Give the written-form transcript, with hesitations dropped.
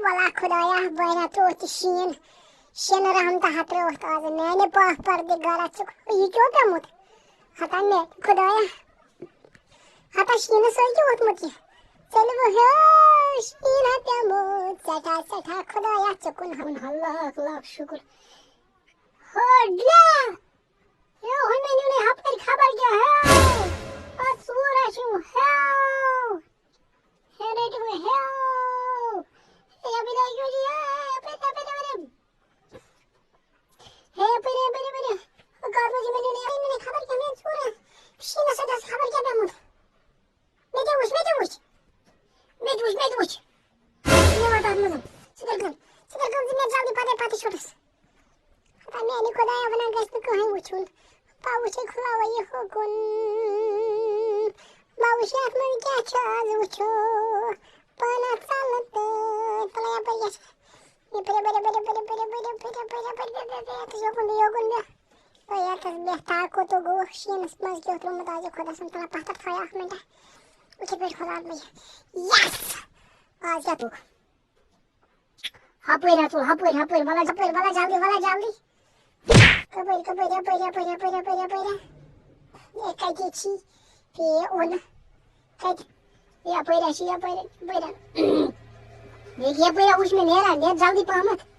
واللہ خدایا بہنا تروت شین شین رحمتہ تروت آز میانہِ پاک پردگارا ژٕ یہِ کیٛاہ پیوٚمُت ہتا مےٚ خدایا ہتا شیٖنہٕ سۭتۍ کیٛاہ ووتمُت یہِ ژٔلۍ بہٕ ہیوٚر شیٖن ہا پیوٚمُت سٮ۪ٹھاہ سٮ۪ٹھاہ خدایا ژےٚ کُن ہاوُن لاکھ لاکھ شُکر ہوڈیا ہیو مےٚ نیوٗ نہٕ ہپٲرۍ خبر کیٛاہ ہیو اَتھ ژوٗر آسِو ہیو ہے رٔٹِو ہیو تو گو شیٖنس منٛز کیٛاہ ترٛوومُت آز خۄدا صٲبن تعالیٰ پتھر تھایا اکھ مِنٹا یِتھٕے پٲٹھۍ خۄدا بہٕ یس آز کیٛاہ تُل ہپٲرۍ ہا تُل ہپٲرۍ ہپٲرۍ وَلا جلدی وَلا جلدی کپٲرۍ کپٲرۍ یپٲرۍ یپٲرۍ یپٲرۍ یپٲرۍ یپٲرۍ ہے کَتہِ چھی ہے اوٚن کَتہِ یپٲرۍ چھِ یپٲرۍ یپٲرۍ یپٲرۍ وٕچھ مےٚ نیران نیرِ جلدی پہمتھ